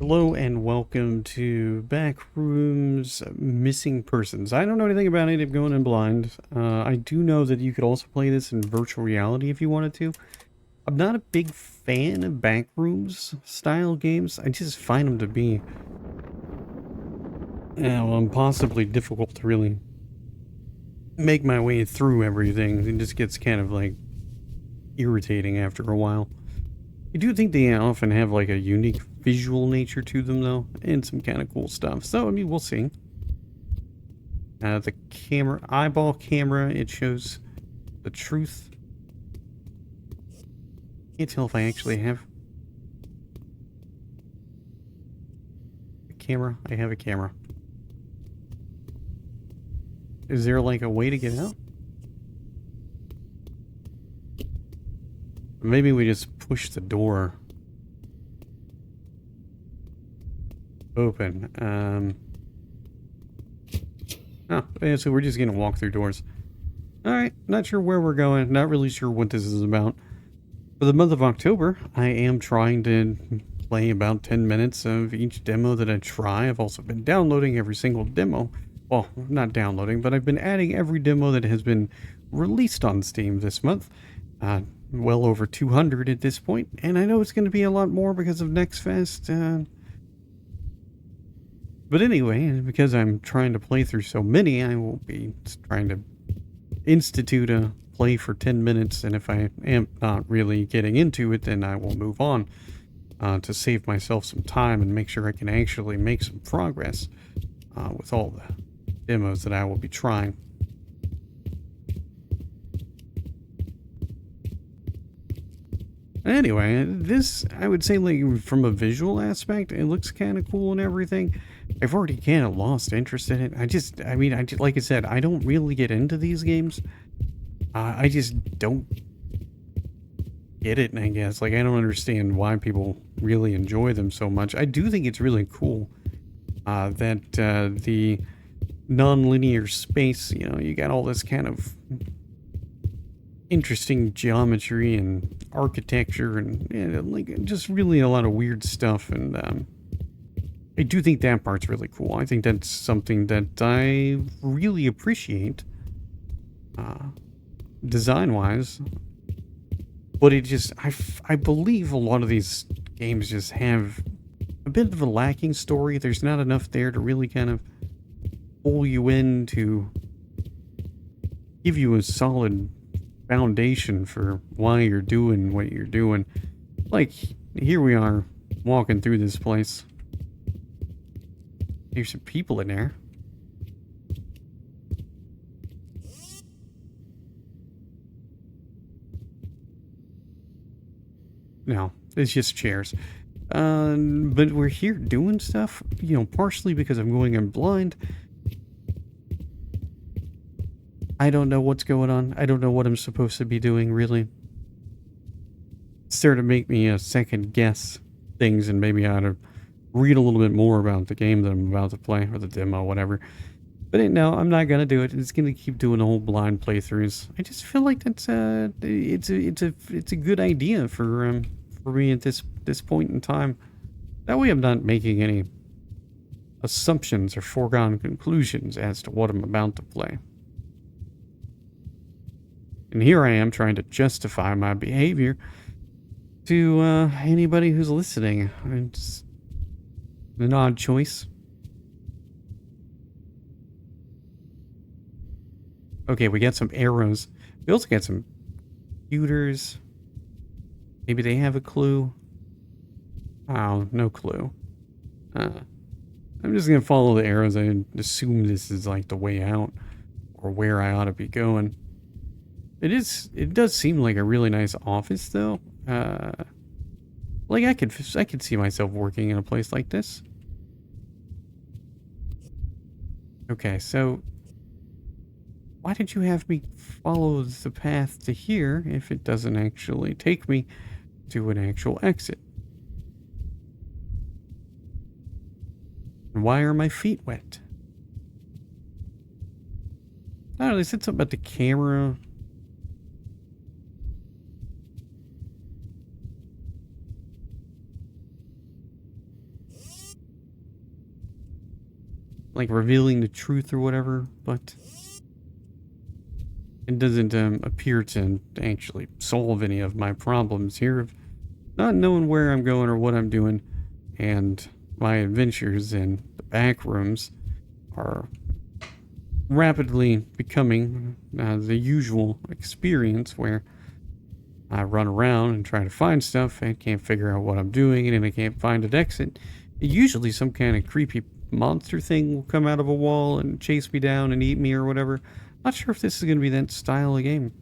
Hello and welcome to Backrooms Missing Persons. I don't know anything about it. I'm going in blind. I do know that you could also play this in virtual reality if you wanted to. I'm not a big fan of Backrooms style games. I just find them to be impossibly difficult to really make my way through everything. It just gets kind of like irritating after a while. I do think they often have like a unique visual nature to them though, and some kind of cool stuff. So, I mean, we'll see. The camera, eyeball camera, it shows the truth. Can't tell if I actually have a camera. I have a camera. Is there like a way to get out? Maybe we just push the door open. Oh, yeah, so we're just gonna walk through doors. Alright, not sure where we're going. Not really sure what this is about. For the month of October, I am trying to play about 10 minutes of each demo that I try. I've also been downloading every single demo. Well, not downloading, but I've been adding every demo that has been released on Steam this month. Well over 200 at this point, and I know it's going to be a lot more because of Next Fest. But anyway, because I'm trying to play through so many, I will be trying to institute a play for 10 minutes, and if I am not really getting into it, then I will move on to save myself some time and make sure I can actually make some progress with all the demos that I will be trying. Anyway, this, I would say, like, from a visual aspect, it looks kind of cool and everything. I've already kind of lost interest in it. Like I said, I don't really get into these games. I just don't get it, I guess. Like, I don't understand why people really enjoy them so much. I do think it's really cool that the non-linear space, you know, you got all this kind of interesting geometry and architecture and like just really a lot of weird stuff, and I do think that part's really cool. I think that's something that I really appreciate design wise, but it just I believe a lot of these games just have a bit of a lacking story. There's not enough there to really kind of pull you in to give you a solid foundation for why you're doing what you're doing. Like, here we are walking through this place. There's some people in there. No, it's just chairs. But we're here doing stuff, you know, partially because I'm going in blind. I don't know what's going on. I don't know what I'm supposed to be doing, really. It's there to make me second guess things, and maybe I ought to read a little bit more about the game that I'm about to play, or the demo, whatever. But no, I'm not gonna do it. It's gonna keep doing the whole blind playthroughs. I just feel like that's it's a good idea for me at this point in time. That way, I'm not making any assumptions or foregone conclusions as to what I'm about to play. And here I am trying to justify my behavior to anybody who's listening. It's an odd choice. Okay, we got some arrows. We also got some computers. Maybe they have a clue. Oh, no clue. I'm just gonna follow the arrows. I assume this is like the way out, or where I ought to be going. It does seem like a really nice office, though. Like I could see myself working in a place like this. Okay, so why did you have me follow the path to here if it doesn't actually take me to an actual exit? And why are my feet wet? I don't know, they said something about the camera. like revealing the truth or whatever, but it doesn't appear to actually solve any of my problems here of not knowing where I'm going or what I'm doing, and my adventures in the back rooms are rapidly becoming the usual experience where I run around and try to find stuff and can't figure out what I'm doing, and then I can't find an exit. Usually some kind of creepy monster thing will come out of a wall and chase me down and eat me or whatever. Not sure if this is going to be that style of game.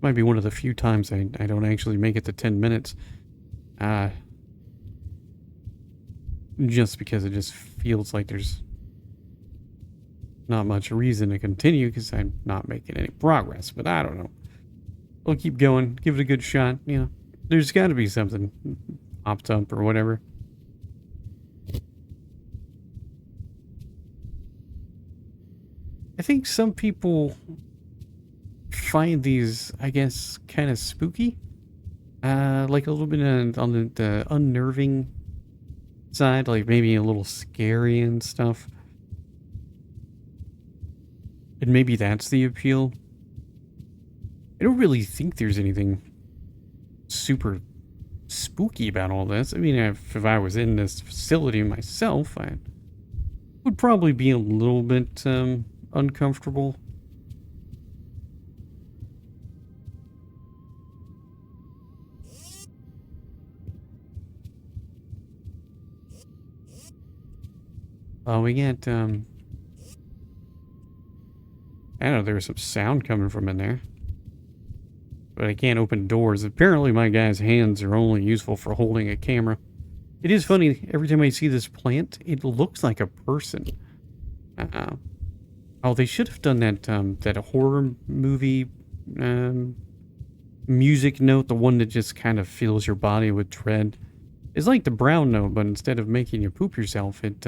Might be one of the few times I don't actually make it to 10 minutes. Just because it just feels like there's not much reason to continue because I'm not making any progress. But I don't know. We'll keep going. Give it a good shot. You know, there's got to be something popped up or whatever. I think some people find these, I guess, kind of spooky. Like a little bit on the unnerving side, like maybe a little scary and stuff. And maybe that's the appeal. I don't really think there's anything super spooky about all this. I mean, if I was in this facility myself, I would probably be a little bit uncomfortable. We get, I don't know, there was some sound coming from in there. But I can't open doors. Apparently my guy's hands are only useful for holding a camera. It is funny, every time I see this plant, it looks like a person. Oh, they should have done that, that horror movie, music note, the one that just kind of fills your body with dread. It's like the brown note, but instead of making you poop yourself, it,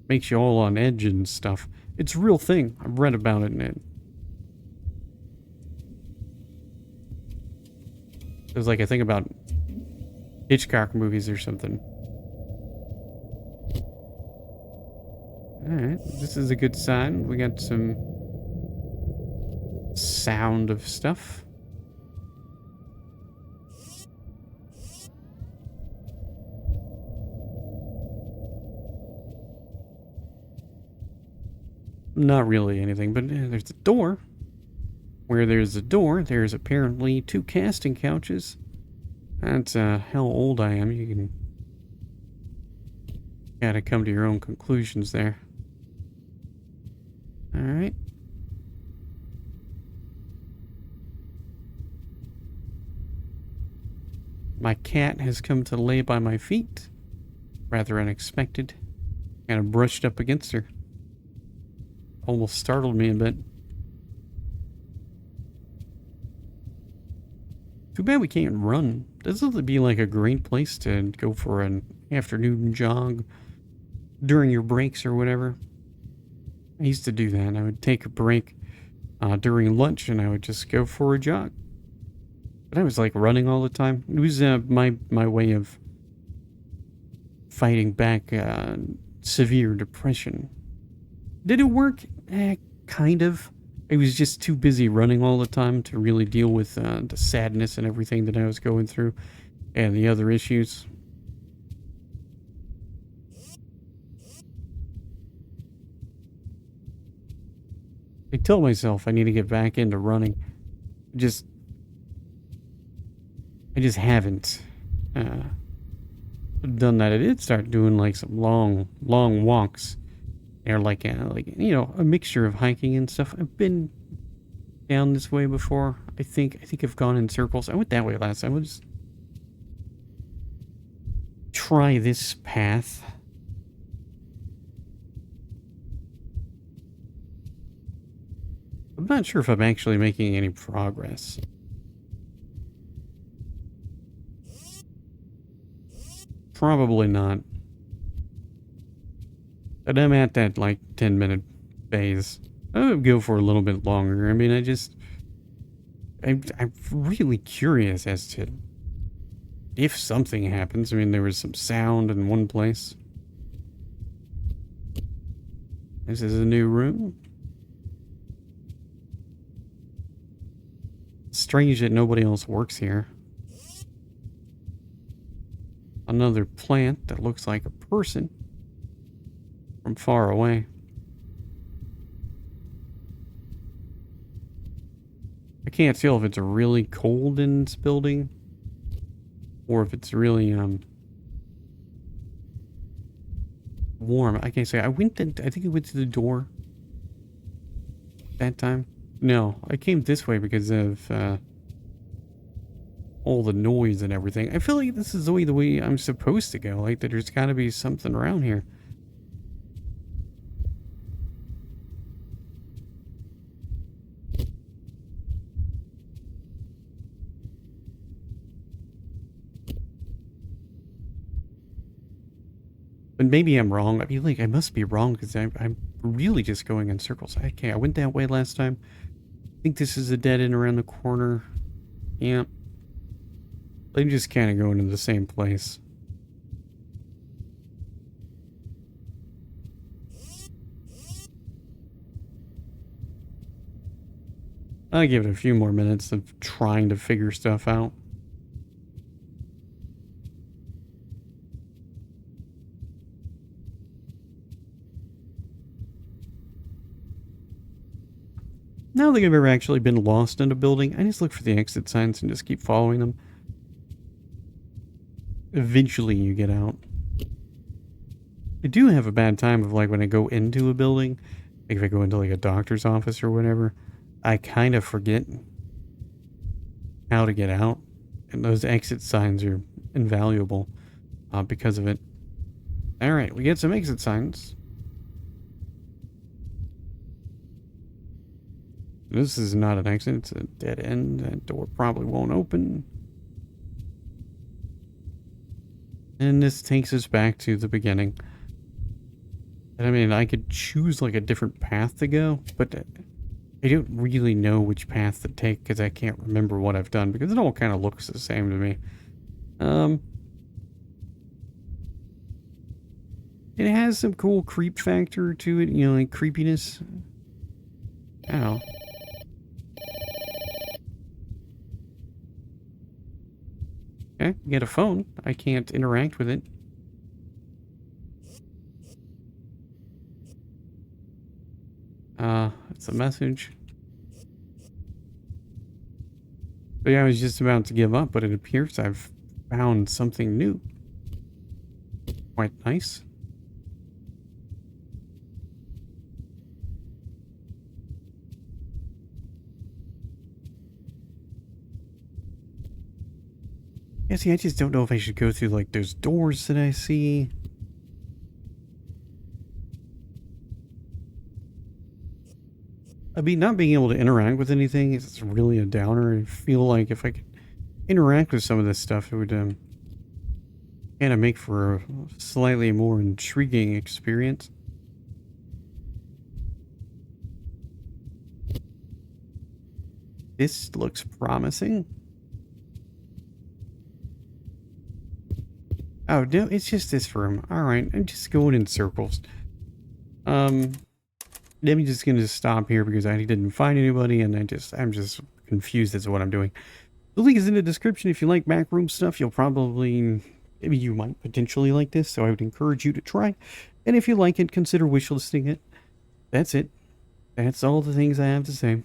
makes you all on edge and stuff. It's a real thing. I've read about it, and it was like a thing about Hitchcock movies or something. Alright, this is a good sign. We got some sound of stuff. Not really anything, but there's a door. Where there's a door, there's apparently 2 casting couches. That's how old I am. You can gotta come to your own conclusions there. Alright. My cat has come to lay by my feet. Rather unexpected. Kind of brushed up against her. Almost startled me a bit. Too bad we can't run. This would be like a great place to go for an afternoon jog during your breaks or whatever. I used to do that. I would take a break during lunch and I would just go for a jog. But I was like running all the time. It was my way of fighting back severe depression. Did it work? Kind of. I was just too busy running all the time to really deal with the sadness and everything that I was going through and the other issues. I tell myself I need to get back into running. I just haven't done that. I did start doing like some long walks. Or like you know, a mixture of hiking and stuff. I've been down this way before. I think I've gone in circles. I went that way last time. I'll just try this path. I'm not sure if I'm actually making any progress. Probably not. But I'm at that, like, 10-minute phase. I would go for a little bit longer. I mean, I just I'm really curious as to if something happens. I mean, there was some sound in one place. This is a new room. Strange that nobody else works here. Another plant that looks like a person from far away. I can't tell if it's really cold in this building or if it's really warm. I can't say. I think I went to the door that time. No, I came this way because of all the noise and everything. I feel like this is the way I'm supposed to go. Like, there's got to be something around here. But maybe I'm wrong. I feel like I must be wrong because I'm really just going in circles. Okay, I went that way last time. I think this is a dead end around the corner. Yeah. I'm just kind of going to the same place. I'll give it a few more minutes of trying to figure stuff out. I don't think I've ever actually been lost in a building. I just look for the exit signs and just keep following them. Eventually you get out. I do have a bad time of like when I go into a building, like if I go into like a doctor's office or whatever, I kind of forget how to get out. And those exit signs are invaluable because of it. Alright, we get some exit signs. This is not an exit, it's a dead end. That door probably won't open. And this takes us back to the beginning. And I mean, I could choose like a different path to go, but I don't really know which path to take because I can't remember what I've done because it all kind of looks the same to me. It has some cool creep factor to it, you know, like creepiness. Ow. Okay, get a phone. I can't interact with it. It's a message. But yeah, I was just about to give up, but it appears I've found something new. Quite nice. Yeah, see, I just don't know if I should go through, like, those doors that I see. I mean, not being able to interact with anything is really a downer. I feel like if I could interact with some of this stuff, it would kind of make for a slightly more intriguing experience. This looks promising. Oh, no, it's just this room. Alright, I'm just going in circles. I'm just gonna stop here because I didn't find anybody and I'm just confused as to what I'm doing. The link is in the description. If you like backroom stuff, you'll probably, maybe you might potentially like this, so I would encourage you to try. And if you like it, consider wishlisting it. That's it. That's all the things I have to say.